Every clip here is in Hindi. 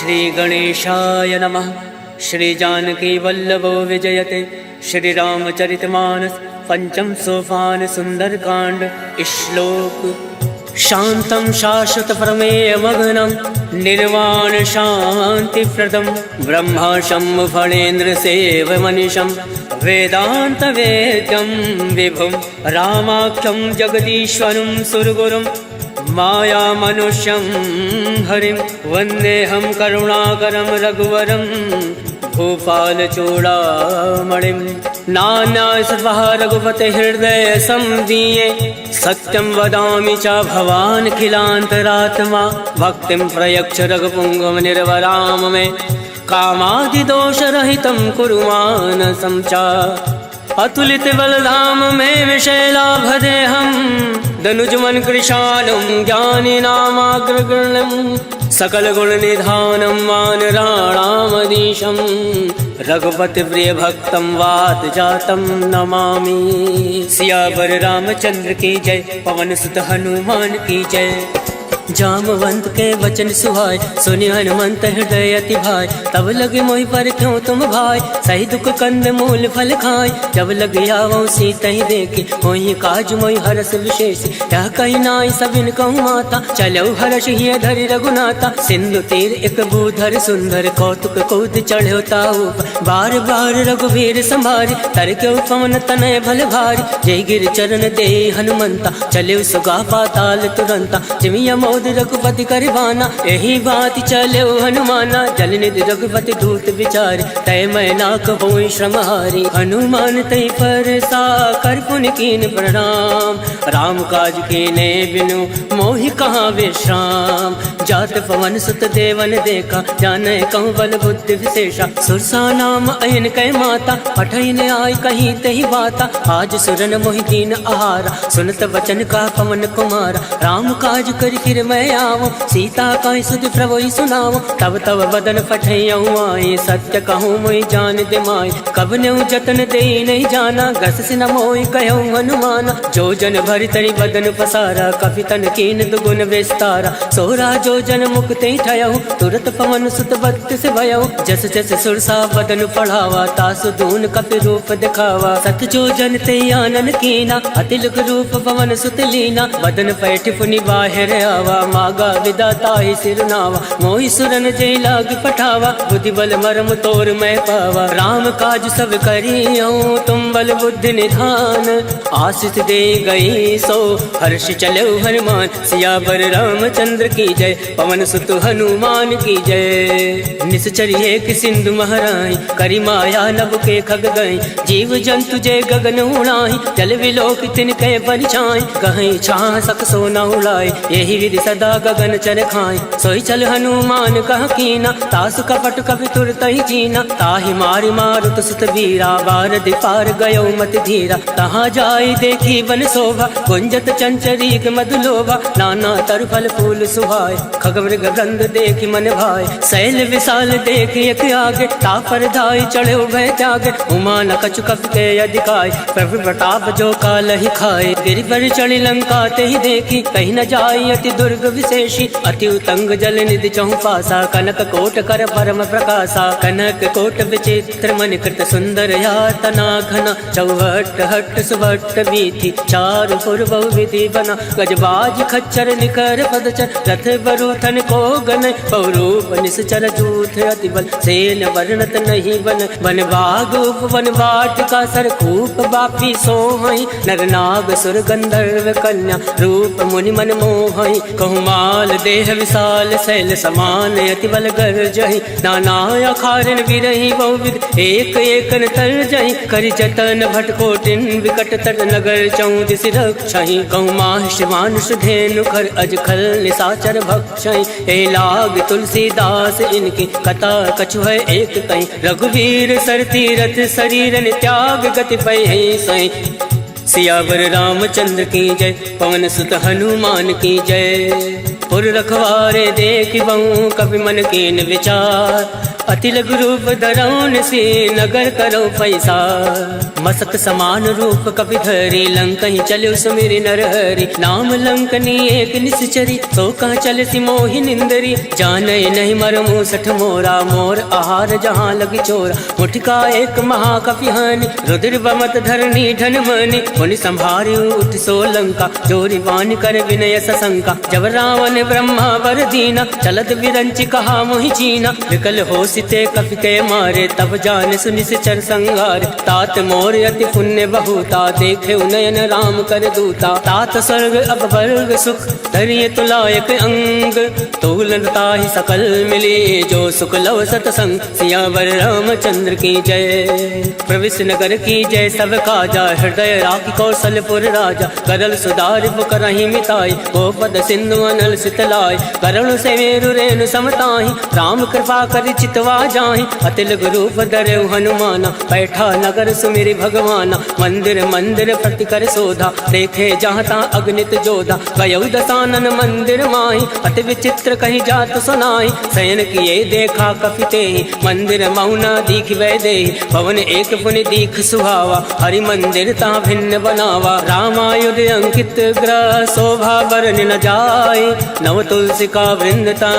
श्री गणेशाय नमः। श्री जानकी वल्लभो विजयते। श्री रामचरितमानस पंचम सोपान सुंदरकांड। श्लोक। शांतं शाश्वत प्रमेय मग्नं निर्वाण शांति प्रदम ब्रह्मा शंभु फणेन्द्र सेव मनीषं वेदांत वेद्यं विभुं रामाख्यं जगदीश्वरं सुरगुरुं माया मनुष्यं हरिं वन्देऽहं करुणाकरं रघुवरं भूपाल चूड़ामणिं। नाना सर्वः रघुपते हृदय संदीये सत्यं वदामि च भवान् खिलान्तरात्मा भक्तिं प्रयच्छ रघुपुङ्गव निर्वराम मे कामादिदोषरहितं कुरु मानसं च। अतुलित बलधाम में विशैलाभदेहं दनुजमन कृशालं ज्ञानिनामाग्रगण्यं सकल गुण निधानं वानराणामधीशं रघुपति प्रिय भक्तं वात जातं नमामि। सियावर रामचंद्र की जय। पवन सुत हनुमान की जय। जामवंत के वचन सुहाय सुनि हनुमंत हृदय अति भाई। तब लगे मोहि पर क्यों तुम भाई सही दुख कंद मूल फल खाय। जब लग आवो सीता ही देखी मोहि काज मोहि हरस विशेष। क्या कही नाई सबिन कहूँ माता चलो हर्ष ही धरि रघुनाथा। सिंधु तीर एक भूधर सुंदर कौतुक कूद चढ़ो ताऊ बार बार रघुवीर संभारी तर क्यों पवन तनय भल भारी। जय गिर चरण दे हनुमंता चले सुगा पाताल तुरंता। जिमिया मोद रघुपति करवाना यही बात चलो हनुमाना। जल निधि रघुपति दूत विचारी तय मैं ना कहों श्रमहारी। हनुमान तय पर सा कर पुन कीन प्रणाम राम काज कीने बिनु मोहि कहाँ विश्राम। जात पवन सुत देवन देखा जाने कहूँ बल बुद्धि विशेषा। सुरसा नाम अयन कै माता पठन आय कहीं तही बाता। आज सुरन मोहि दीन आहारा सुनत वचन का पवन कुमारा। राम काज कर फिर मैं आवो सीता का सुध प्रभु सुनाओ। तब तब बदन पठयऊँ आए सत्य कहूँ मोहि जान दे माय। कब न्यू जतन दे नहीं जाना गस सिन मोहि कहूँ हनुमाना। जो जन भरि तरि बदन पसारा कपि तन कीन दुगुन विस्तारा। सोरा जो जन मुक्ति ठयऊ तुरत पवन सुत भक्त से भयऊ। जस जस सुरसा बदन पढ़ावा तासु दून कपि रूप दिखावा। सत जो जन ते आनन कीना अतिलुक रूप पवन सुत लीना। बदन पैठ पुनि बाहिर आवा मागा विदाता ही सिरनावा। मोहि सुरन जय लाग पठावा बुद्धि बल मरम तोर मैं पावा। राम काज सब करियऊँ तुम बल बुद्धि निधान। आशीष दे गई सो हर्ष चलो हनुमान। सियावर रामचंद्र की जय। पवन सुत हनुमान की जय। निश्चर्य कि सिंधु महराई करी माया नभ के खग गई। जीव जंतु जय गगन उड़ाई जल विलोक तिनके परिछाई। कहीं छाह सक सोना उड़ाई यही विधि सदा गगन चर खाई। सोई चल हनुमान कह कीना तासु कपट कपि तुरत ही जीना। ताहि मारि मारुत सुत वीरा बार दिपार गयो मत धीरा। तहाँ जाई देखी वन शोभा गुंजत चंचरीक मधुलोभा। नाना तर फल फूल सुहाय खगमृग गंध देखी मन भाई। शैल विशाल देख एक आगे तापर धाई चढ़े भय त्यागे। उमा न कछु कपि के अधिकाय प्रभु प्रताप जो काल ही खाए। गिरि पर चढ़ी लंका ते ही देखी कहीं न जाई अति दुर्ग विशेषी। अति उतंग जल निधि चहु पासा कनक कोट कर परम प्रकाशा। कनक कोट विचित्र मन कृत सुंदर यातना घना। चौहट हट सुभट बीथी चारु पुर बहु विधि बना। गजबाज खच्चर निकर पदचर रथ बरूथन को गन। बहुरूप निश्चर जूथ अति बल सेन वर्णत नहीं बन। वन बाग उपवन वाटिका सरकूप बापी सोहई। नर नाग सुर गंधर्व कन्या रूप मुनि मन मोहई। कहूँ माल देह विशाल शैल समान अति बल गर्जहि। नाना अखारन विरहि बहुविध एक एक तर जहि। करि जतन भटकोटिन विकट तर नगर चौदिस रक्षहि। कहूँ माहिष मानुष धेनु खर अज खल निशाचर भक्षहि। ए लाग तुलसीदास इनकी कथा कछु है एक कहीं। रघुवीर सर तीरथ शरीरन त्याग गति पै सही। सियावर रामचंद्र की जय। पवन सुत हनुमान की जय। पुर रखवारे देख बहु कपि मन कीन विचार। अति लघु रूप धरौन से नगर करो पैसा। मसक समान रूप कपि धरि लंकहि चले सुमिरि नरहरि नाम लंकनी एक निश्चरी तो कहाँ चले सी मोहि निंदरी जाने नहीं मरमु सठ मोरा मोर आहार जहाँ लगी चोरा मुठका एक महाकपि हानि रुद्र बमत धरनी धन मनि मुनि संभारी उठ सो लंका जोरी वाणी कर विनय सशंका जब रावण ब्रह्मा वर दीना चलत विरंचि कहा मोहि चीना विकल हो सिते कपि के मारे तब जान सुनि चर संगार तात मोर अति पुण्य बहुता देखे उनयन राम कर दूता तात स्वर्ग अब वर्ग सुख धरिय तुलायक अंग तोलनता ही सकल मिली जो सुख लव सतसंग सियावर रामचंद्र की जय प्रविश नगर की जय सब काजा हृदय राखी कौशलपुर राजा करल सुधार करही मिताई गोपद सिंधु अनल सितलाय करुण से मेरु रेणु समताही राम कृपा कर चितवा जाहि अतिल गुरु धरे हनुमाना बैठा नगर सुमिरि भगवाना मंदिर मंदिर प्रति कर शोधा देखे जहाँ ता अग्नित जोधा गयौ दसानन मंदिर माही अति विचित्र कहीं जात सुनाई शयन किए देखा कपिते मंदिर मौना दीख वै दे पवन एक पुनि दीख सुहावा हरि मंदिर ता भिन्न बनावा रामायुध अंकित ग्रह शोभा बरन न जाए नव तुलसी का वृंदता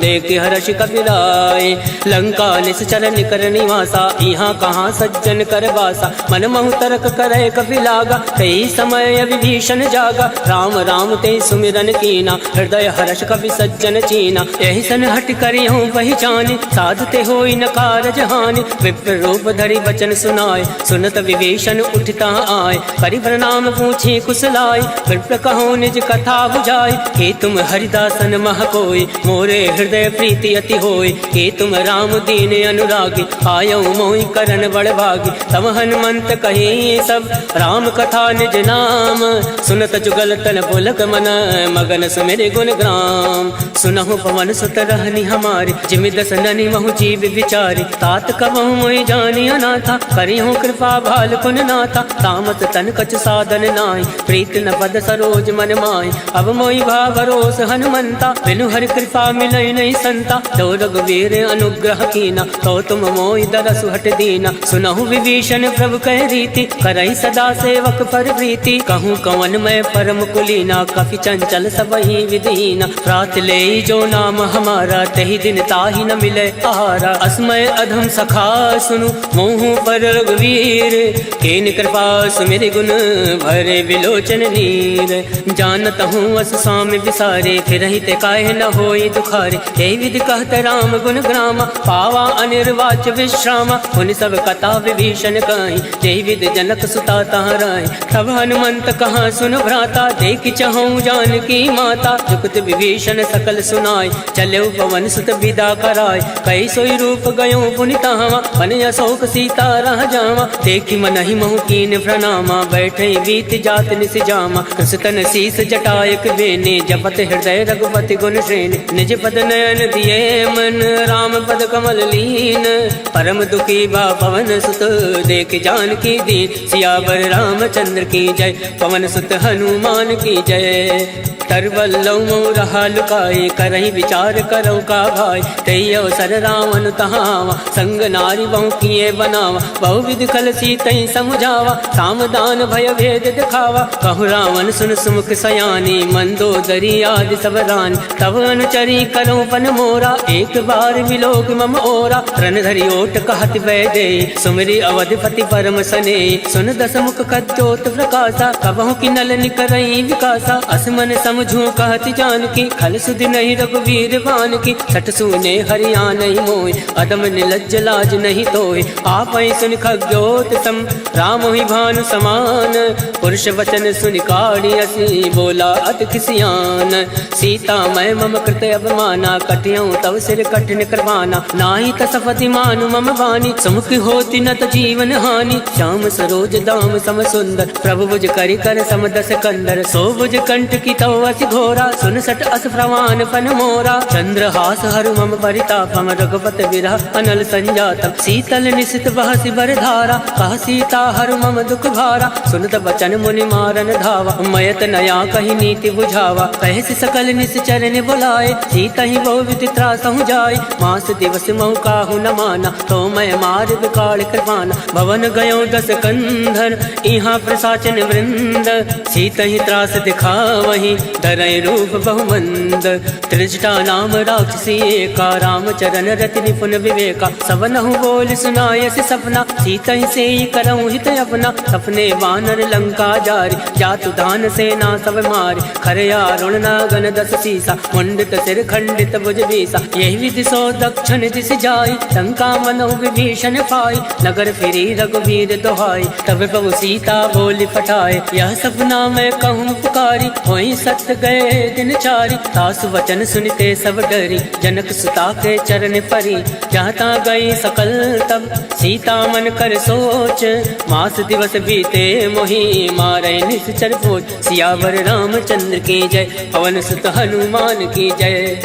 देख हर्ष कपिराय लंका निश्चर निकर निवासा यहाँ कहाँ सज्जन कर बासा मन महु तरक करे कपि लागा कई समय विभीषण जागा राम राम ते सुमिरन कीना हृदय हर्ष कपि सज्जन चीना यही सन हट करी हूँ पहचानी साधु ते होई न कारज हानि विप्र रूप धरि वचन सुनाए सुनत विभीषण उठता आए करि प्रणाम पूछी कुशलाय विप्र कहो निज कथा बुझाई के तुम हरिदासन मह कोई मोरे हृदय प्रीति अति होई के तुम राम दीन अनुरागी आयो मोहि करन बड़ भागी तब हनुमंत कही सब राम कथा निज नाम सुनत जुगल तन पुलक मन मगन सुमिरि गुण ग्राम सुनहु पवन सुत रहनी हमारी जिमि दस ननि महु जीव विचारी तात कबहु मोहि जानी अनाथा करिहु कृपा भाल पुन नाथा तामत तन कछ साधन नाहि प्रीत न पद सरोज मन माहि अब मोहि भाव भरोस हनुमंता बिनु हरि कृपा मिलई नहीं संता तो रघुवीर अनुग्रह कीना तो तुम मोहि दरसु हट दीना सुनहु विभीषण प्रभु कह रीति करई सदा सेवक पर प्रीति कहूँ कवन मैं परम कुलीना कपि चंचल सबहि विधीना प्रात ले जो नाम हमारा तही दिन ताहि न मिले आहारा अस्मय अधम सखा सुनु मोहु पर रघुवीर केन कृपा सुमिरि गुण भरे विलोचन नीर जानत हूँ अस स्वामी विसारे फिर ते काहे न होई दुखारे हे विधि कहत राम गुण ग्रामा पावा अनिर्वाच विश्रामा उन सब कथा विभीषण कहीं जय विद जनक सुता तहराय तब हनुमंत कहाँ सुन भ्राता देख चहु जानकी माता जुगत विभीषण सकल सुनाय चले पवन सुत विदा कराय कई सोई रूप गयो पुनितावा मन अशोक सीता रह जावा देखी मन ही महु कीन प्रणामा बैठे बीत जात निस जामा कृष्ण शीस जटायक बेने जपत हृदय रघुपति गुण श्रेणी निज पद नयन दिए मन राम पद कमल लीन परम दुखी बा पवन सुत देख जानकी दीन सियावर रामचंद्र की जय पवन सुत हनुमान की जय तरवल्लौ रहा लुकाए करही विचार करो का भाई तई अवसर रावण तहावा संग नारी बहु किए बनावा बहु विधि खल सीतई समुझावा सामदान भय भेद दिखावा कहु रावण सुन सुमुख सयानी मंदोदरी आदि सब रानी तब अनुचरी करो पन मोरा एक बार विलोक मम ओरा रण धरि ओट कहत वै दे सुमिरि अवधिपति परम सने सुन दस मुख कद्योत प्रकाशा कबहु की नल निकरई विकासा असमन समझू कहत जानकी खल सुधि नहीं रघुवीर बान की सठ सुने हरिया नहीं मोय अदम निलज्ज लाज नहीं तोय आप सुन खग्योत सम राम ही भानु समान पुरुष वचन सुन काढ़ी असी बोला अति खिसियान सीता मैं मम कृत अवमाना कटियऊँ तव सिर कठिन करवाना नाही तसफति मानु मम वाणी समुख होती न त जीवन हानि श्याम सरोज दाम सम सुंदर प्रभु भुज करि कर सम दस कंदर सो भुज कंठ की तव अति घोरा सुन सट अस प्रवान पन मोरा चंद्रहास हरु मम परितापम रघुपत विरह अनल संजातम शीतल निशित बहसि बर धारा कह सीता हरु मम दुख भारा सुनत बचन मुनि मारन धावा मयत नया कही नीति बुझावा कहसि सकल निश्चर ने बुलाए सीता ही बहु विधि त्रासहु जाय मास दिवस महु काहु न माना तो मैं मार विकाल कृपाना भवन गयो दस कंधर यहाँ प्रसाचन वृंद। सीत ही त्रास दिखा वही धरय रूप बहुमंद। त्रिजटा नाम राक्षसी एका रामचरण रति निपुण विवेका। सबनहु बोल सुनायस सपना सीत ही से करऊँ हित अपना। सपने वानर लंका जारी जातु दान सेना सब मारी। खरया रुण नागन दस सीसा मुंडित सिर खंडित भुज बीसा। यही विधि सो दक्षिण दिश जाई लंका मनो विभीषण पाई। नगर फिरी रघुवीर दोहाई तब प्रभु सीता बोली पठाए। यह सपना मैं कहूँ पुकारी वही सत्य गए दिन चारी। सासु वचन सुनते सब डरी जनक सुता के चरण परी। जहाँ ता गई सकल तब सीता मन कर सोच। मास दिवस बीते मोही मारे निश्चर पोच। सियावर रामचंद्र की जय पवन सुत हनुमान की जय।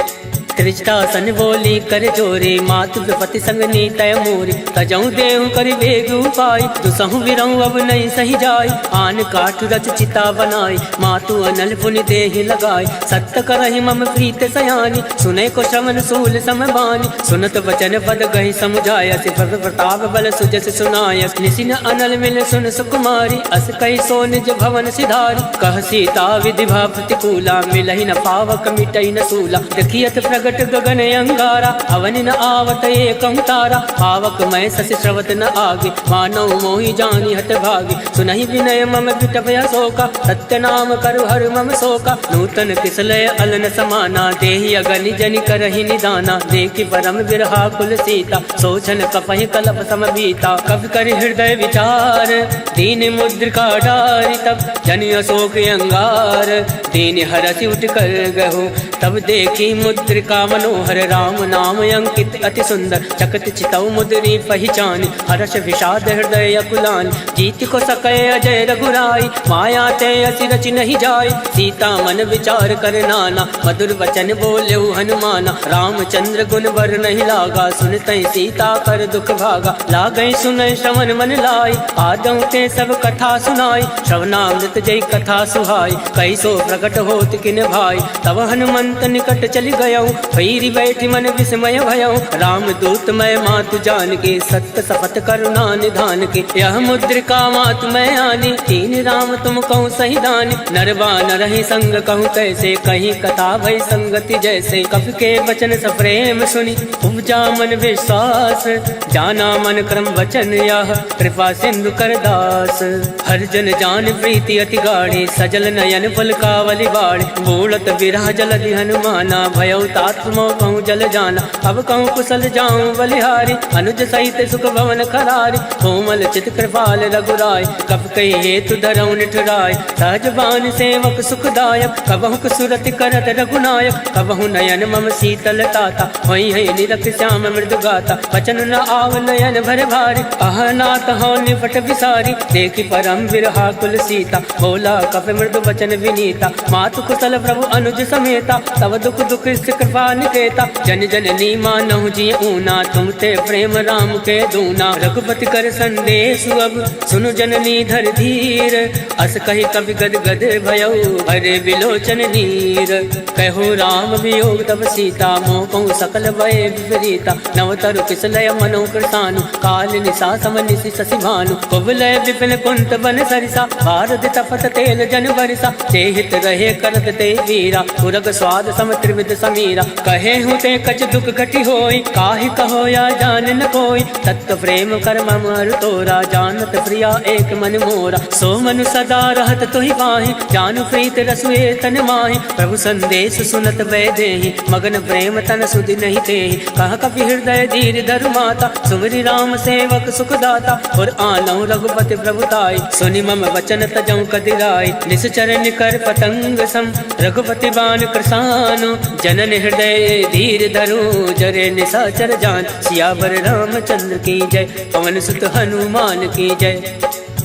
त्रिजटासन बोली कर जोरे मातु विपति संग नीतय मोरी। तजऊ देहु कर वेग उपाय दुसहु विरऊ अब नहीं सही जाय। आन काठ रच चिता बनाई मातु अनल पुनि देहि लगाई। सत्य करहि मम प्रीत सयानी सुने को श्रवण सूल समबानी। सुनत वचन पद गहि समुझाय सिर प्रताप बल सुजस सुनाय। निसिन अनल मिल सुन सुकुमारी अस कहि सो निज भवन सिधारी। कह सीता विधि भा प्रतिकूला मिलहि न पावक मिटई न सूला। देखियत प्रगट गगन अंगारा अवनि न आवत एकं तारा। पावक मैं ससि श्रवत न आगे मानव मोहि जानी हत भागी। सुनहि विनय मम विटपय शोका सत्य नाम करु हर मम शोका। नूतन किसलय अलन समाना देहि अगनि जनि करहि निदाना। देखि परम विरहा कुल सीता सोचन कपहि कलप सम बीता। कवि कर हृदय विचार दीन मुद्रिका डारी तब जनि अशोक अंगार। दीन हरसि उठ कर गहो तब देखी मुद्रिका मनोहर। राम नाम अंकित अति सुंदर चकत चितौ मुद्री पहचानी। हर्ष विषाद हृदय अकुलानी जीत को सकै अजय रघुराई। माया ते असि रचि नहीं जाय सीता मन विचार कर नाना। मधुर वचन बोल्यौ हनुमाना रामचंद्र गुण बर नहीं लागा। सुनतै सीता कर दुख भागा लागै सुनै श्रवण मन लाई। आदौ ते सब कथा सुनाई श्रवणामृत जय कथा सुहाई। कैसो प्रकट होत किन भाई तब हनुमंत निकट चली गयौ। भैरी बैठी मन विस्मय भयौ राम दूत मैं मातु जान के। सत्य सपथ करुणा निधान के यह मुद्रिका मातु मैं आनी। तीन राम तुम कहूँ सही दानी नरवा न रही संग कहूँ कैसे। कहीं कथा भई संगति जैसे कवि के वचन सप्रेम सुनी। उपजा मन विश्वास जाना मन क्रम वचन यह कृपा सिंधु कर दास। हर जन जान प्रीति अति गाढ़ी सजल नयन पलकावली बाड़ी। बूढ़त विरह जलधि हनुमाना भयौ तात मोह कहूँ जल जाना। अब कहूँ कुशल जाऊँ बलिहारी अनुज सहित सुख भवन खरारी। कोमल चित कृपाल रघुराय कब कही हेतु धरऊ निठुराय। सहज बान सेवक सुखदायक कबहु सुरति करत रघुनायक। कबहु नयन मम शीतल ताता वही है निरख श्याम मृदु गाता। वचन न आव नयन भर भारी अहनाथ हो निपट विसारी। देखी परम विरहा कुल सीता बोला कप मृदु वचन विनीता। मातु कुशल प्रभु अनुज समेता तब दुख दुख कृपा निकेता। जन जननी मानहु जी ऊना तुम ते प्रेम राम के दूना। रघुपति कर संदेश अब सुनु जननी धर धीर। अस कही कवि गद गद भयौ हरे विलोचन नीर। कहो राम वियोग तब सीता मोह कहूँ सकल भय विपरीता। नवतरु किसलय मनो कृतानु काल निशा सम निशि शशि भानु। कुबलय विपिन कुंत बन सरिसा भारत तपत तेल जन बरिसा। ते हित रहे करत ते वीरा पुरग स्वाद सम त्रिविध समीरा। कहे हूँ ते कच दुख घटी होई काहि कहो या जान न कोई। तत्व प्रेम कर मम तोरा जानत प्रिया एक मन मोरा। सो मनु सदा रहत तुहि पाहि जानु प्रीत रसुए तन माहि। प्रभु संदेश सुनत वै देहि मगन प्रेम तन सुधि नहीं तेहि। कह कपि हृदय धीर धरु माता सुमरि राम सेवक सुखदाता। और आनौ रघुपति प्रभुताई सुनि मम वचन तजौ कदिराई। निश्चर निकर पतंग सम रघुपति बान कृसानु। जनन हृदय धीर धरु जरे निशाचर जान। सियावर रामचंद्र की जय पवन सुत हनुमान की जय।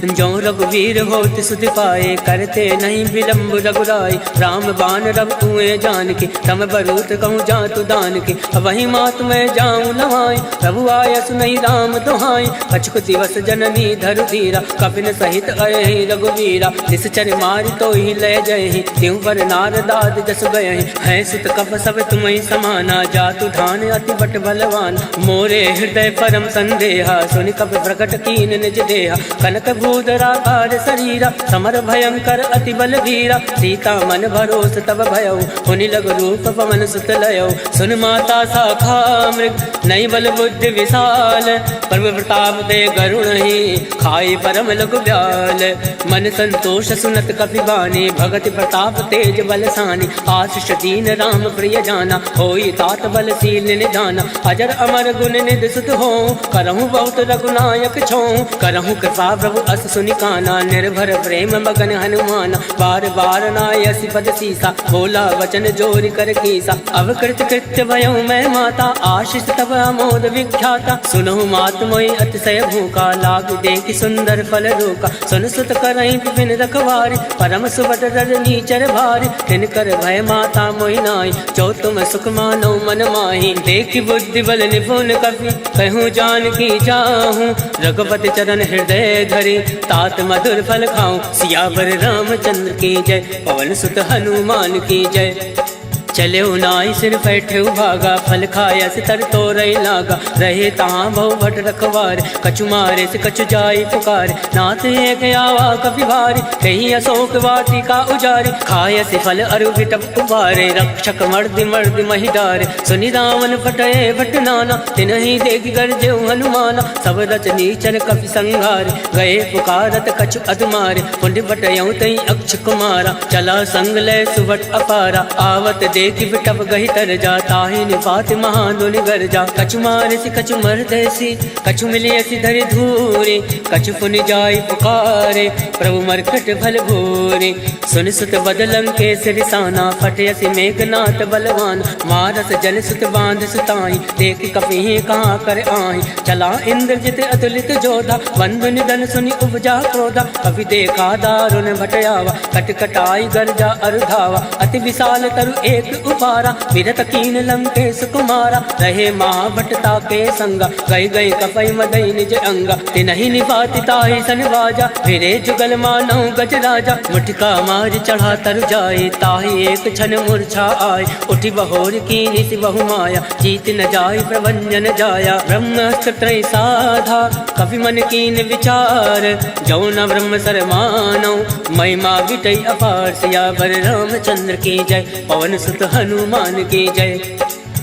जो रघुवीर होत सुध पाए, करते नहीं विलम्ब रघुराई। राम बाण रघु कुएं जान के, तम बरूत कहूँ जातु दान के। वही मात मैं जाऊँ नवाई, प्रभु आय सुनई राम दुहाई। कछुक दिवस जननी धरु धीरा, कपिन सहित अयहि रघुवीरा। निश्चर मारि तो ही ले जयहि, त्यों पर नारदाद जस गयहि। है सुत कप सब तुम्हि समाना, जातु धान अति बट बलवान। मोरे हृदय परम संदेहा, सुनि कप प्रकट कीन निज देहा। कनक भूधराकार शरीरा, समर भयंकर अति बलवीरा। सीता मन भरोस तब भयउ, हुनि लग रूप पवन सुत लयउ। सुन माता शाखा मृग, नई बल बुद्धि विशाल। प्रभु प्रताप दे गरुण ही, खाई परम लघु ब्याल। मन संतोष सुनत कपि बानी, भगति प्रताप तेज बलसानी। आशीष दीन राम प्रिय जाना, होई तात बलशील निधाना। अजर अमर गुण निधि सुत हो, करहूँ बहुत रघुनायक छो। करहूँ कृपा प्रभु अस सुनि काना, निर्भर प्रेम मगन हनुमान। बार बार नायसि पद सीसा, बोला वचन जोरि कर कीसा। अवकृत कृत्य भयउ मैं माता, आशीष तब अमोद विख्याता। सुनहु मात मोहि अतिशय भूखा, लाग देखि सुंदर फल रोका। सुन सुत करहि विपिन रखवारी, परम सुबद रजनी चर भारी। तिनकर भय माता मोहि नाई, जो तुम सुख मानो मन माही। देखि बुद्धि बल निपुण कपि, कहूँ जानकी जाहूँ। रघुपति चरण हृदय धरि, तात मधुर फल खाऊं। सियावर रामचंद्र की जय, पवन सुत हनुमान की जय। चले नाई सिर बैठे भागा, फल खाया से तर तो रही लागा। रहे तहाँ बहु भट रखवार, कछु मारे से कछु जाई पुकार। नाथ एक आवा कपि भारी, कहीं अशोक वाटिका उजारी। खाया से फल अरु विटप उबारे, रक्षक मर्दि मर्दि महिडारे। सुनि रावण फटये भट नाना, तिनहि देख गरजे हनुमाना। सब रचनी चर कपि संघारे, गए पुकारत कछु अधमारे। पुण्य बटयऊ तई अक्ष कुमारा, चला संग लय सुबट अपारा। आवत देखि बिटप गहि तर जा, ताहि निपात महादुनि गर जा। कछु मारसि कछु मरदैसी, कछु मिलियसि धरि धूरे। कछु पुनि जाई पुकारे, प्रभु मरकट भल भूरे। सुनि सुत बदलं के सिरसाना, फटयसि मेघनाथ बलवान। मारस जन सुत बांध सुताई, देखि कपि कहाँ कर आहि। चला इंद्रजित अतुलित जोधा, बंधु निधन सुनि उपजा क्रोधा। कपि देखा दारुण भटयावा, कटकटाई गर्जा अरुधावा। अति विशाल तरु एक उपारा, विरत कीन लंकेश कुमारा। रहे महाभटता के संगा, गई गई कपई मदई निज अंगा। तिनहि निपाति ताहि सन बाजा, फिरे जुगल मानौ गज राजा। मुठिका मार चढ़ा तरु जाए, ताहि एक क्षण मूर्छा आय। उठि बहोर कीनि सि बहु माया, जीत न जाय प्रभंजन जाया। ब्रह्मास्त्र त्रय साधा, कपि मन कीन विचार। जो न ब्रह्म सर मानौ, महिमा विटई अपार। सियावर रामचंद्र की जय, पवन सुत हनुमान की जय।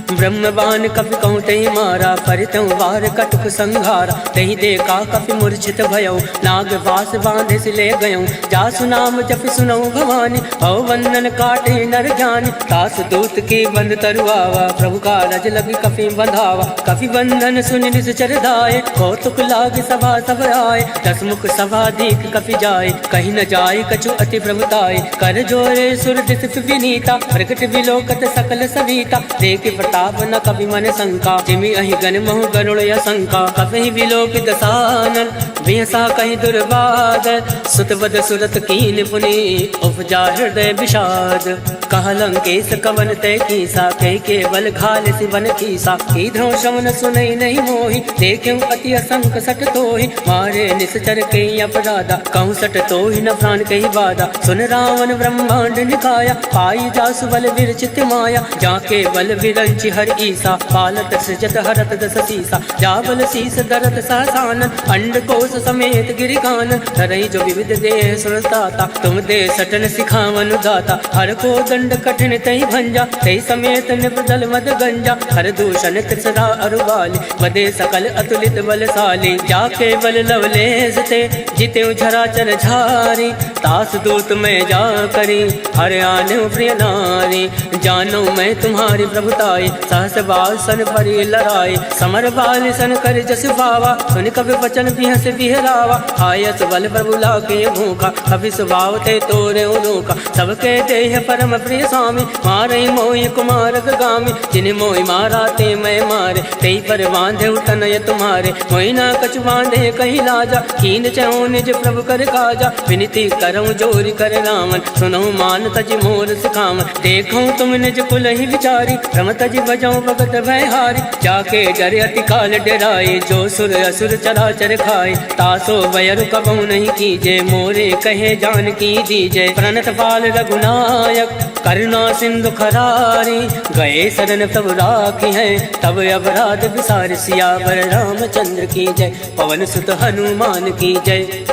ब्रह्मबान कपि कहूँ तहि मारा, परितहु वार कटुक संघारा। तहि देखा कपि मूर्छित भयउ, नाग वास बांधे से ले गयऊँ। जासु नाम जपि सुनऊ भवानी, भव बंधन काटे नर जानी। तास दूत की बंद तरुआवा, प्रभु का रज लगी कपि बंधावा। कपि बंधन सुनि निश्चर धाये, कौतुक लाग सभा सब आए। दस मुख सभा दीक कपि जाए, कहीं न जाय कछु अति प्रभुताय। कर जोरे सुर दिस विनीता, प्रकट विलोकत सकल सविता। देख प्रताप न कपि मन शंका, जिमि अहि गण महु गरुड़ असंका। कपि विलोक दसानन, बिहसा कहीं दुर्बाद। सुत बद सुरत कीन पुनि, उपजा हृदय विषाद। कह लंकेश कवन तय कीसा, कह केवल घाल सिवन कीसा। कीधरो शमन सुनई नहीं मोहि, देखूं अति असंक सट तोहि। मारे निश्चर के अपराधा, कहूँ सट तोहि न प्राण कही बाधा। सुन रावण ब्रह्मांड निकाया, पाई जासु बल विरचित माया। जाके बल विरंचि हर ईसा, पालत सृजत हरत दस सीसा। जाबल शीस दरत सहसानन, अंड कोश समेत गिरिकानन। धरई जो विविध देह सुरदाता, तुम दे सटन सिखावन दाता। हर को दंड कठिन तई भंजा, तई समेत निपदल मद गंजा। हर दूषण त्रिसरा अरुबाली, बदे सकल अतुलित बलशाली। जाके बल लवलेस ते, जिते झराचर झारी। तास दूत में जा करी, हर आने प्रिय नारी। जानो मैं तुम्हारी प्रभुताई, सहस बाल सन परि लड़ाई। समर बाल सन कर जस पावा, सुन कभी वचन बिहस बिहरावा। आयस बल प्रभु लाके भूखा, कभी स्वभाव ते तोरे उनोका। सबके देह परम प्रिय स्वामी, मारे मोहि कुमार गामी, जिन मोहि मारा ते मैं मारे, तेई पर बांधे तनय तुम्हारे, मोहि ना कछु बांधे कहीं लाजा, कीन चहु निज प्रभु कर काजा, विनती करऊं जोरी कर रामन, सुनऊं मान तज मोर सिखावन, देखऊं तुम निज कुल ही विचारी, रम तज बजाऊं भगत भयहारी, जाके डरे अति काल डराए, जो सुर असुर चराचर खाए, तासो वैर कबहु नहीं कीजे, मोरे कहे जान की दीजे, प्रणत पाल रघुनायक करुणा सिंधु खरारी, गए शरण तब राखी है, तब अपराध विसार, सियावर रामचंद्र की जय, पवन सुत हनुमान की जय।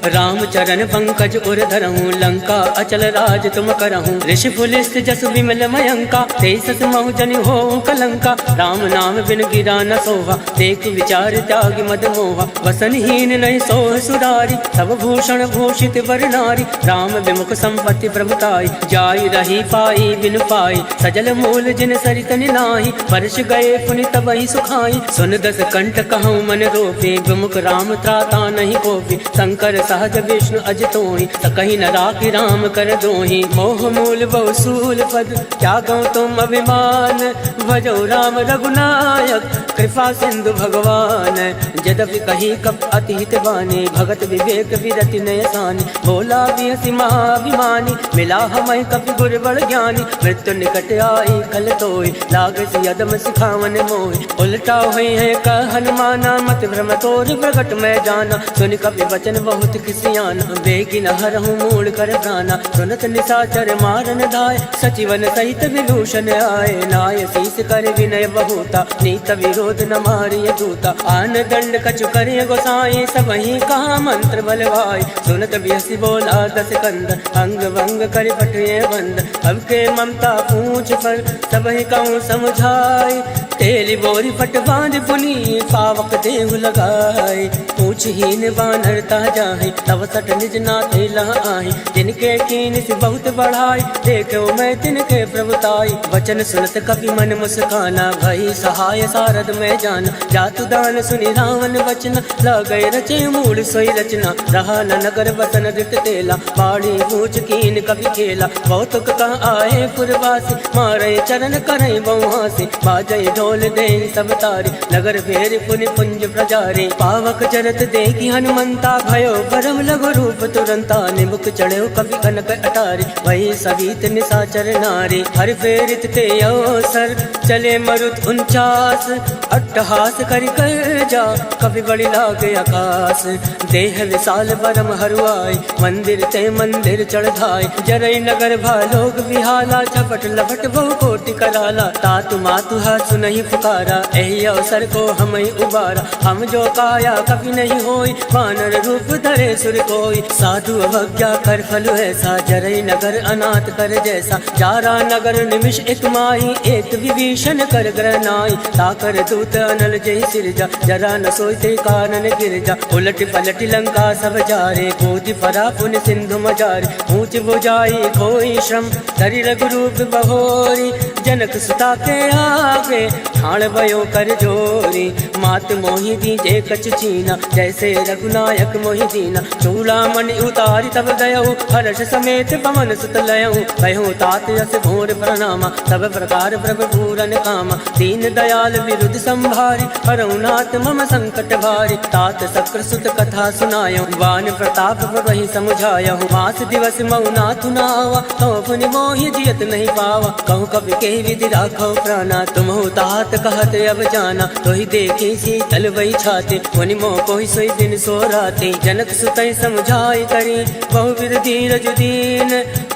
राम चरण पंकज उर धरहूँ, लंका अचल राज तुम करहूँ, ऋषि पुलिस जस विमल मयंका, तेसस महु जन हो कलंका, राम नाम बिन गिरा न सोहा, देख विचार त्याग मद मोहा, वसनहीन नहीं सोह सुरारी, सब भूषण भूषित वर नारी, राम विमुख संपत्ति प्रभुताई, जाई रही पाई बिन पाई, सजल मूल जिन सरित निलाही, वर्ष गए पुनि तबहि सुखाई, सुन दस कंठ कहूँ मन रोपे, विमुख राम त्राता नहीं कोपी, शंकर सहज विष्णु अज तोहि, सकहि न राखि राम कर दोहि, मोह मूल बहु सूल पद, त्यागो तुम अभिमान, भजो राम रघुनायक, कृपा सिंधु भगवान, यद्यपि कही कब अति हित बानी, भगत विवेक विरति नय सानी, भोला बिहसि महाभिमानी, मिला हमहि कपि गुर बड़ ज्ञानी, मृत्यु निकट आई खल तोय, लागसि यदम सिखावन मोहि, उलटा हुई है कह हनुमाना, मत भ्रम तोर प्रगट मैं जाना, सुन कपि वचन बहुत किसियाना, बेगी न हरहूँ मूड़ कर प्राणा, सुनत निशाचर मारन धाय, सचिवन सहित विभूषण आए, नाय शीस कर विनय बहुता, नीत विरोध न मारिय दूता, आन दंड कछु करे गोसाई, सबहि कहा मंत्र बलवाई, सुनत बिहसि बोला दस कंद, अंग भंग कर पटुए बंद, अब के ममता पूछ पर सबहि कहूँ समझाई, तेली बोरी पट बांध पुनी, पावक देहु लगाए, पूछहीन बानर ता जाहि, तब सट निज नाथ लहाई, जिनके कीन से बहुत बढ़ाई, देखो मैं तिनके प्रभुताई, वचन सुनत कपि मन मुस्काना, भई सहाय सारद में जाना, जातु दान सुनि रावण वचन, लगै रचे मूल सोई रचना, रहा न नगर बसन रित तेला, बाड़ी पूछ कीन कपि खेला, बहुतुक कह आए पुरवासी, मारे चरण करे बहुहासी, बाजै ढोल दे सब तारी, नगर फेर पुनि पुंज प्रजारी, पावक चरत देखी हनुमंता, भयो परम लघु रूप तुरंता, निमुख चढ़ो कवि कनक अटारी, वही सवित निशाचर नारी, हर फेरित ते अवसर, चले मरुत 49, अट्टहास करि कर जा, कवि बड़ी लागे आकाश, देह विशाल परम हरुआई, मंदिर ते मंदिर चढ़ाई, जरई नगर भालोक विहाला, झपट लपट बहु कोटि कराला, तातु मातु हाथ सुनहि पुकारा, एहि अवसर को हमहि उबारा, हम जो काया कभी नहीं होई, वानर रूप धरे सुर कोई, साधु अवज्ञा कर फल ऐसा, जरई नगर अनाथ कर जैसा, जारा नगर निमिष एक माही, एक विभीषण कर ग्रहनाई, ताकर दूत अनल जय सिरजा, जरा न सोचते कानन गिरजा, उलट पलट लंका सब जारे, गोदी परा पुन सिंधु मजारे, ऊंच बुझाई कोई श्रम, धरि रघुरूप बहोरी, जनक सुता के आगे, ठाण भयो कर जोरी, मात मोहि दीजे कछ चीना, जैसे रघुनायक मोहि दीना, चूड़ामणि उतारी तब गयहु, हर्ष समेत पवन सुत लयहु, कहूँ तात यस भोर प्रणामा, सब प्रकार प्रभु पूरन कामा, दीन दयाल विरुद्ध संभारी, हरहुनाथ मम संकट भारी, तात शक्र सुत कथा सुनायहु, वान प्रताप प्रभहि समुझायहु, मास दिवस मऊ नाथ नावा, कहूँ पुनि मोहि जियत नहीं पावा, कहूँ कवि के विधि राखो प्राणा, तुमहु तात कहत अब जाना, तोहि देखी शीतल वही छाते, मुनि मोह कोहि सोई दिन सो राते, जनक सुतई समझाई करी, बहुविध धीरज दीन,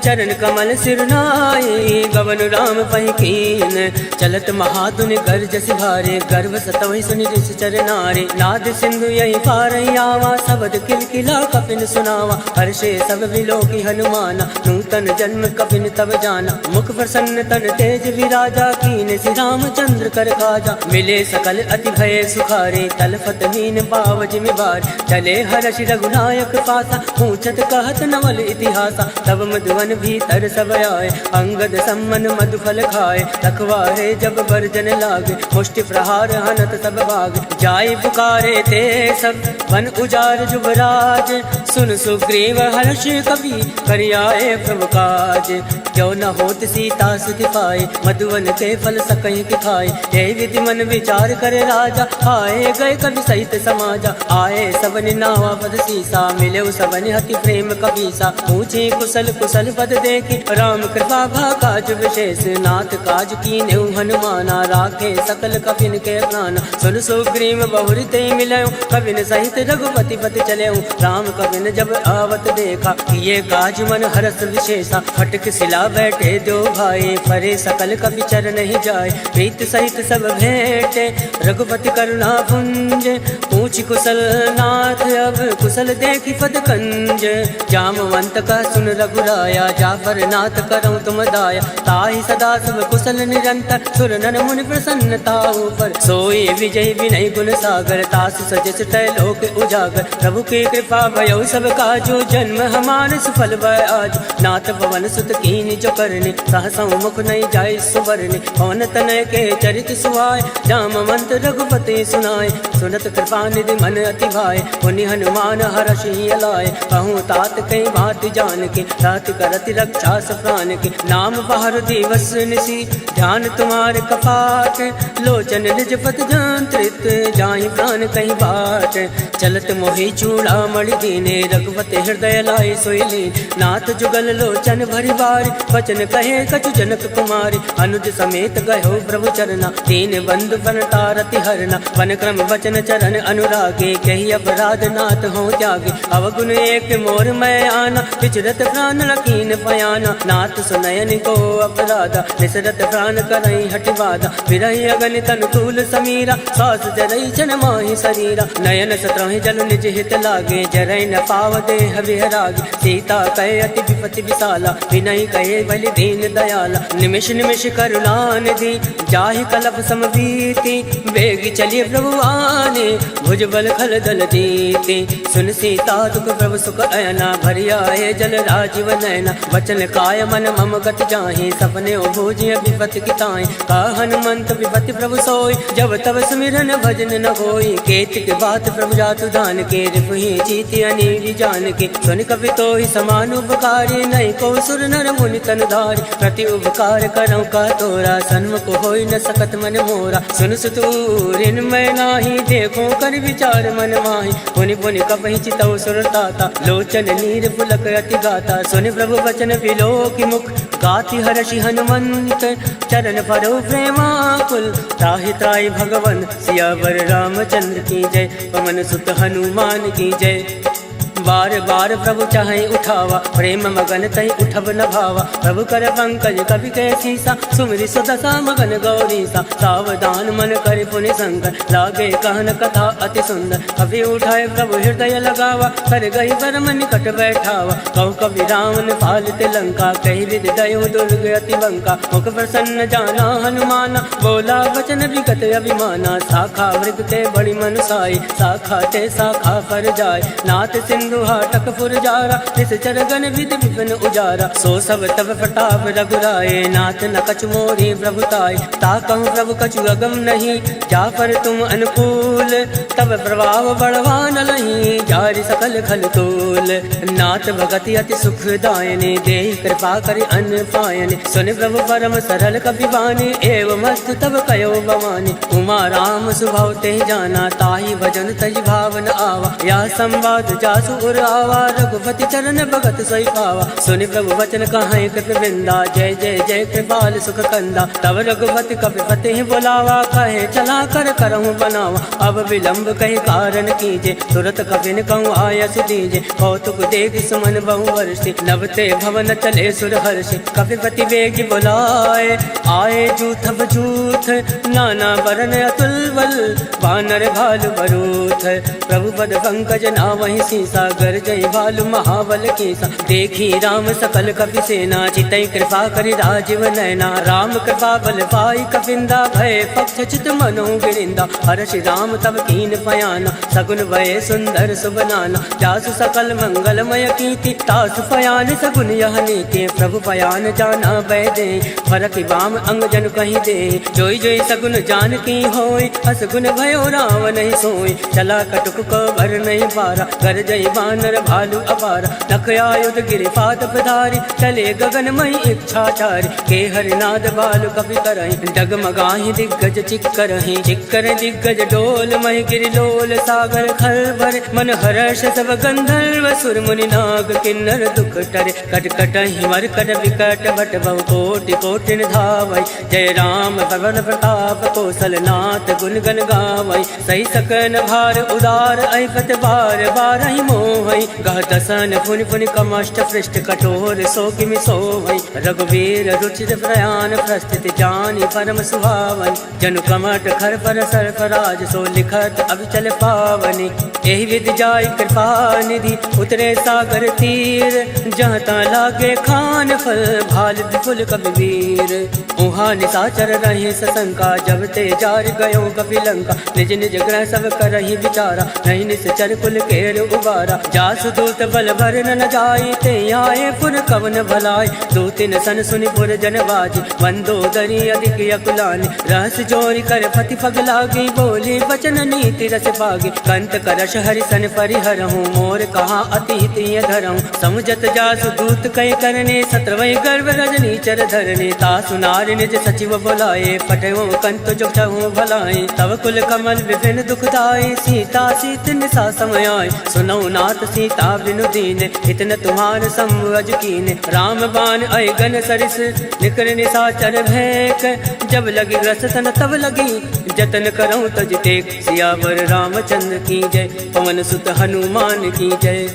चरण कमल सिर नाई, गवन राम पहि कीन, चलत महाधुनि गर्ज सिभारे, गर्भ सतवहि सुनि ऋषि चर नारे, नाद सिंधु यही पार आवा, शबद किलकिला कपिन सुनावा, हर्षे सब विलोकी हनुमाना, नूतन जन्म कपिन तब जाना, मुख प्रसन्न तन तेज विराजा, कीन श्री रामचंद्र कर काजा, मिले सकल अति भय सुखारे, तलफत मीन पाव जिमि बार, चले हर्ष रघुनायक पासा, पूछत कहत नवल इतिहासा, तब मधुवन भीतर सब आए, अंगद सम्मन मधुफल खाए, रखवारे जब बरजन लागे, मुष्टि प्रहार हनत सब भाग, जाय पुकारे ते सब वन उजार जुबराज, सुन सुग्रीव हर्ष कवि करियाए प्रभु काज। क्यों न होत सीता सुधि पाए, मधुवन के फल सकहि कि खाए। हे विधि मन विचार करे राजा, आए गए कवि सहित समाजा। आए सबनि नावा पद सीसा, मिले सबनि अति प्रेम कबीसा। पूछे कुशल कुशल पद देखी, राम कृपा भा काज विशेष। नाथ काज कीन्हे हनुमाना, राखे सकल कपिन के प्राण। सुन सुग्रीव बहुरि ते मिलयो, कविन सहित रघुपति पति चलयो। राम कविन जब आवत देखा, ये काज मन हरस विशेषा। फटक सिला बैठे दो भाई, परे सकल कवि चरण ही जाए। प्रीत सहित सब भेंटे, रघुपति करुणा पुंज। पूछ कुशल नाथ अब कुशल देखी पद कंज। जामवंत का सुन रघुराया, जाफर नाथ करऊं तुम दाया। ताहि सदा सब कुशल निरंतर, सुर नर मुनि प्रसन्नता ऊपर। सोई विजय विनय गुण सागर, तास सजस लोक उजागर। प्रभु की कृपा भयो सब काजो, जन्म हमार सफल भय आज। नाथ पवन सुत कीन जो करने, सहसौ मुख नहीं जाय सुवरने। पवन तनय के चरित सुहाय, जामवंत रघुपति सुनाय। सुनत कृपा निधि मन अति भाय, पुनि हनुमान हर्षि अलाय। कहूँ तात कई बात जान के, तात करति रक्षा प्राण के। नाम बाहर दिवस निसी, ध्यान तुम्हारे कपाट। लोचन निज पद जंत्रित, जाहि प्राण कहीं बाट। चलत मोहि चूड़ा मणि दीने, रघुपति हृदय लाए सोइली। नाथ जुगल लोचन भरि बारी, वचन कहे कछु जनक कुमारी। अनुज समेत गयो प्रभु चरना, दीन बंधु बनतारति हरना। वन क्रम वचन चरण अनुरागे, कही अपराध नाथ हो त्यागे। अवगुण एक मोर मैं आना, विचरत प्राण लकीन पयाना। नाथ सुनयन को अपराधा, निसरत प्राण करई हटिवादा। विरही अगन तनुकूल समीरा, सास जरई जन माहि शरीरा। नयन सत्रहि जल निज हित लागे, जरई न पाव देह विहरागे। सीता कहे अति विपति विशाला, विनय कहे बलि दीन दयाला। निमिष निमिष करुणा निधि, जाहि कलप समबीति। वेगी चलिए प्रभु आने, भुजबल खल दल दीति। सुन सीता दुख प्रभु सुख अयना, भरि आए जल राजीव नयना। वचन काय मन मम गत जाहि, सपने भोजिय विपति किताई। का हनुमंत विपति प्रभु सोई, जब तब सुमिरन भजन न होई। केत के बात प्रभु जातु दान के, रिपुहि जीति अनीरि जान के। सुन कवि तो ही समान उपकारी, नहीं को सुर नर मुनि तन धारी। प्रति उपकार करऊं का तोरा, सन्मुख होई न सकत मन मोरा। सुन सुतूरिन मैं नाही, देखो कर विचार मन माही। पुनि पुनि कपहि चितौ सुर ताता, लोचन नीर पुलक अति गाता। सुन प्रभु वचन विलो की मुख, गाति हर्षि हनुमंत। चरण परो प्रेमाकुल, त्राहि त्राहि भगवन। सियावर रामचंद्र की जय, पवन सुत हनुमान की जय। बार बार प्रभु चाहे उठावा, प्रेम मगन तहि उठब न भावा। प्रभु कर पंकज कवि के सीसा, सुमिरि सुदशा मगन गौरीसा। सावधान मन कर पुनि शंकर, लागे कहन कथा अति सुंदर। कवि उठाए प्रभु हृदय लगावा, कर गई परम निकट बैठावा। कहु कवि रावण पालित लंका, कही विधि दयो दुर्ग अति बंका। मुख प्रसन्न जाना हनुमाना, बोला वचन विगत अभिमाना। शाखा मृग ते बड़ी मनुसाई, शाखा ते शाखा पर जाय। नाथ सिंधु हाटक फुरजारा, निश्चर गण विधि विपिन उजारा। सो सब तब प्रताप रघुराए, नाथ न कछु मोरी प्रभुताई। ताकहु प्रभु कछु अगम नहीं, जा पर तुम अनुकूल। तब प्रभाव बढ़वान लही, जारि सकल खल तूल। नाथ भगति अति सुखदायने, देहि कृपा करि अन्न पायने। सुन प्रभु परम सरल कपि बानी, एवं मस्त तब कयो भवानी। उमा राम सुभाव ते जाना, ताहि भजन तज भावन आवा। या संवाद जासु उर आवा, रघुपति चरण भगत सोई पावा। सुनि प्रभु वचन कहाई कृप वृंदा, जय जय जय कृपाल सुख कंदा। तब रघुपति कपिपति बोलावा, कहे चला कर करहु बनावा। अब विलंब कही कारण कीजे, तुरत कपिन कहूँ आयस दीजे। कौतुक देख सुमन बहु वर्षि, नवते भवन चले सुर हर्षि। कपिपति वेग बुलाए, आए जूथ बजूथ। नाना बरन अतुल बल, बानर भालु बरूथ। प्रभु पद पंकज नावहि सीसा, गर्जय भालु महाबल केसा। देखी राम सकल कपि सेना, चितई कृपा करि राजीव नयना। राम कृपा बल पाई कपिंदा, भय पक्ष चित मनो गिरिंदा। हर्षि राम तब कीन पयाना, सगुन भय सुंदर सुबनाना। जासु सकल मंगलमय कीर्ति, तासु पयान सगुन यह नीति। प्रभु पयान जाना भय दे, फरक बाम अंग जन कहीं दे। जोई जोई सगुन जान की होय, असगुन भयो राम नहीं सोय। चला कटुक को भर नहीं पारा, गर्जय बानर भालू अपार, नख आयुध गिरिपाद पधारी, चले गगनमयी इच्छाचारी, के हरिनाद बालु कपि करहि, डगमगाहि दिग्गज चिक्करहि, चिक्कर दिग्गज डोल महि गिरिलोल, सागर खलबल मन हर्ष सब गंधर्व, सुर मुनि नाग किन्नर दुख टरे, कटकटहि मरकट विकट भट बहु कोटि कोटि धावै, जय राम पवन प्रताप कौशलनाथ गुण गण गावै, सही सकन भार उदार ऐपत बार बारहि मोहै, गह दसन पुनि पुनि कमष्ट पृष्ठ कठोर सो किमि सोहै, रघुवीर रुचिर प्रयाण प्रस्थित जानि परम सुहावै, जनु कमट खर पर सर्प राज सो लिखत अविचल पावनि, एहि विधि जाय कृपा निधि उतरे सागर तीर, जहाँ ता लागे खान फल भाल विपुल कबीर, उहाँ निशाचर रहे सशंका, जब ते जार गयो कपि लंका, निज निज ग्रह सब करहि विचारा, नहीं निश्चर कुल केर उबारा, जासु दूत बल भर न जाय, ते आए पुर कवन भलाय, दूतिन सन सुनि पुर जन बाजी, मंदोदरी अधिक अकुलानी, रहस जोरी कर पति पग लागी, बोली बचन नीति रस पागी, कंत करश हरि सन परिहरहूँ, मोर कहा अति हित धरहूँ, समुझत जासु दूत कई करने, सत्रवै गर्भ रजनी चर धरने, तासु नारि निज सचिव बोलाए, पटवो कंत जो चहु भलाए, तव कुल कमल विपिन दुखदाई, सीता सीत निशा समय आए, सुनौ नाथ सीता बिनु दीन, इतन तुम्हार संवज कीन, राम बाण अयगन सरिस निकर निशाचर भैक, जब लगी रस तन तब लगी जतन करऊँ तज टेक, सियावर रामचंद्र की जय, पवन सुत हनुमान की जय,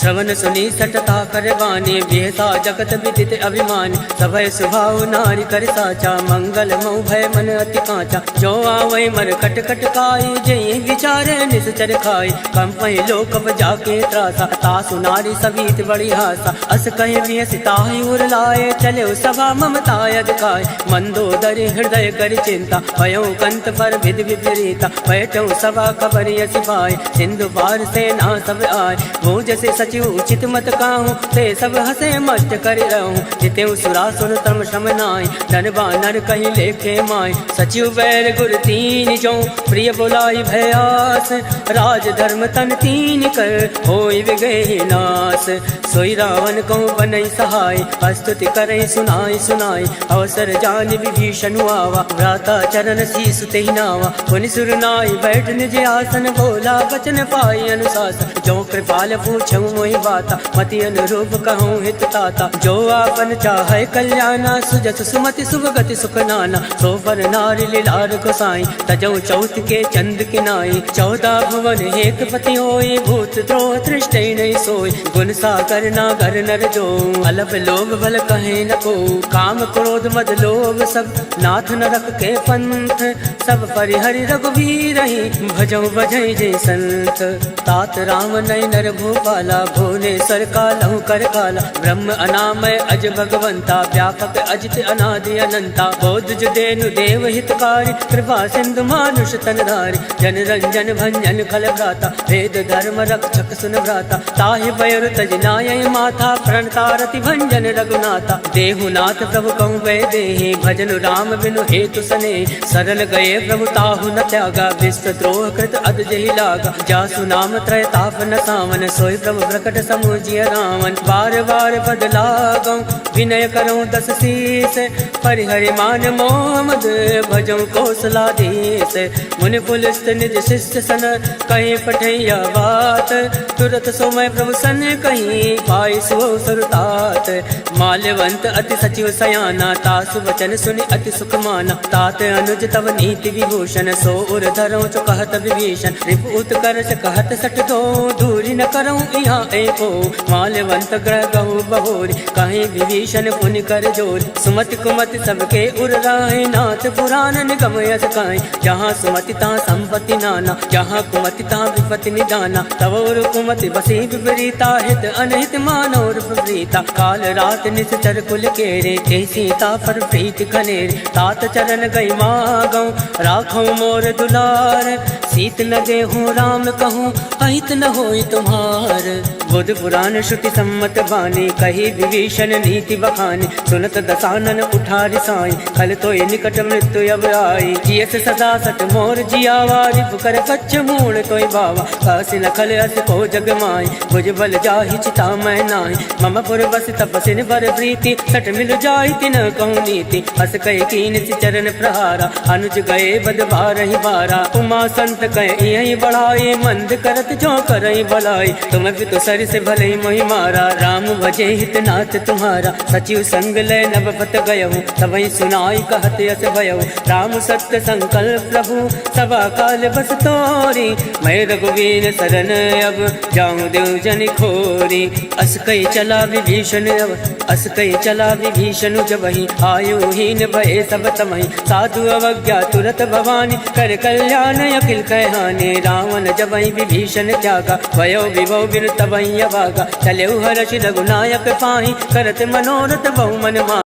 श्रवण सुनी सटता करवाने, बेहसा जगत विदित अभिमान, सभय सुभाव नारी कर साचा, मंगल मऊ भय मन अति कांचा, जो आवै मर कट कट काई, जय विचारे निश्चर खाई, कंपहि लोक जाके त्रासा, तासु नारी सभीत बड़ी हासा, अस कहि विहसिताहि उर लाए, चले सभा ममताय दिखाए, मंदोदरी हृदय कर चिंता, भयउ कंत पर विधि विपरीता, बैठौ सभा खबर यसी पाए, सिंधु पार सेना सब आए, वो जैसे सचिव उचित मत काहूँ, ते सब हसे मस्त कर रहूँ, जितेऊ सुरासुर तम श्रम नाय, धन बानर कहीं लेखे माय, सचिव बैर गुर तीन जो, प्रिय बोलाई भयास, राज धर्म तन तीन कर, होई विगहि नास, सोई रावण को बनई सहाय, स्तुति करई सुनाई सुनाई, अवसर जान विभीषण आवा, भ्राता चरण शीस तेहि नावा, पुनि सुर नाई बैठ निज आसन, बोला बचन पाई अनुशासन, जो कृपाल पूछऊँ मोहि बाता, मति अनुरूप कहूँ हित ताता, जो आपन चाहे कल्याणा, सुजस सुमति शुभ गति सुख नाना, सो पर नारी लीलार गोसाई, तजौ चौथ के चंद किनाई, 14 भुवन हेत पति होई, भूत द्रोह तृष्टै नहीं सोई, गुण सागर नागर नर जो, अलप लोभ बल कहे न को, काम क्रोध मद लोभ सब नाथ न रख के पंथ, सब परिहरि रघुवीर ही, भजौ बजै जय संत, तात राम नय नर भूपाला, भुवनेश्वर कालहु कर काला, ब्रह्म अनामय अज भगवंता, व्यापक अजित अनादि अनंता, बोध जुदेनु देव हितकारी, कृपा सिंधु मानुष तनधारी, जन रंजन भंजन खल भ्राता, वेद धर्म रक्षक सुन भ्राता, ताहि बयर तज नाय माथा, प्रणतारति भंजन रघुनाथा, देहुनाथ प्रभु कहूँ वै देहि, भजन राम बिनु हेतु सने, सरल गए प्रभु ताहु न त्यागा, विश्व द्रोह कृत अद जहि लागा, जासु नाम त्रय ताप न सावन, सोई प्रभु प्रकट समुझिय रावण, बार बार बदलागौ, विनय करऊँ 10 शीस, परिहरि मान मोह मद, भजऊँ कौशलाधीश, मुनि पुलिस निज शिष्य सन, कहीं पठैया बात, तुरत सोमय प्रभु सन कहीं, पाई सो सुरतात, माल्यवंत अति सचिव सयाना, तासु वचन सुनि अति सुख माना, तात अनुज तव नीति विभूषण, सो उर धरऊँ चो कहत विभीषण, रिपुत करश कहत सट दो, दूरी न करऊँ यहाँ एको, माल्यवंत ग्रह गहु बहोरी, कहीं विभीषण पुनि कर जोर, सुमति कुमति सबके उर राहे, नाथ पुराण निगम यस काई, जहाँ सुमति तहाँ संपत्ति नाना, जहाँ कुमति तहाँ विपत्ति निदाना, तव उर कुमति बसी विपरीता, हित अनहित मानोर विपरीता, काल रात निश्चर कुल केरे, ते सीता पर प्रीति खनेरे, तात चरण गई मागौ, राखौ मोर दुलार, सीत न देहूँ राम कहूँ, अहित न होई तुम्हार, बुध पुराण श्रुति सम्मत बानी, कही विभीषण नीति बखानी। सुनत दसानन उठारि साई, खल तो निकट मृत्यु अब आई। जियस सदा सत मोर जियावा, रिपु कर कच्छ मूल तोय बावा। कासि न खल अस को जग माई, भुज बल जाहि चिता मैं नाहि। मम पुर बस तपसिन बर प्रीति, सट मिल जाहि तिन कहूँ नीति। हस कह कीन सि चरण प्रहारा, अनुज गए बद बारहि बारा। उमा संत कह यही बढ़ाई, मंद करत जो करई भलाई। तुम भी तो सर से भले मोहि मारा, राम भजे हित नाथ तुम्हारा। सचिव संग लय नभ पत गयहु, तबहि सुनाई कहत यस भयहु। राम सत्य संकल्प प्रभु, सभा काल बस तोरी। मैं रघुवीर शरण अब, जाऊं देव जन खोरी। अस कई चला विभीषण अब, अस कई चला विभीषण जबहि। आयुहीन भय सब तमहि, साधु अवज्ञा तुरत भवानी। कर कल्याण अखिल कहहानि, रावण जबहि विभीषण त्यागा। भयो विभव बिनु तबहि अभागा, चलेउ हर्षि रघुनायक पाहि। करत मनोरथ बहु मन मा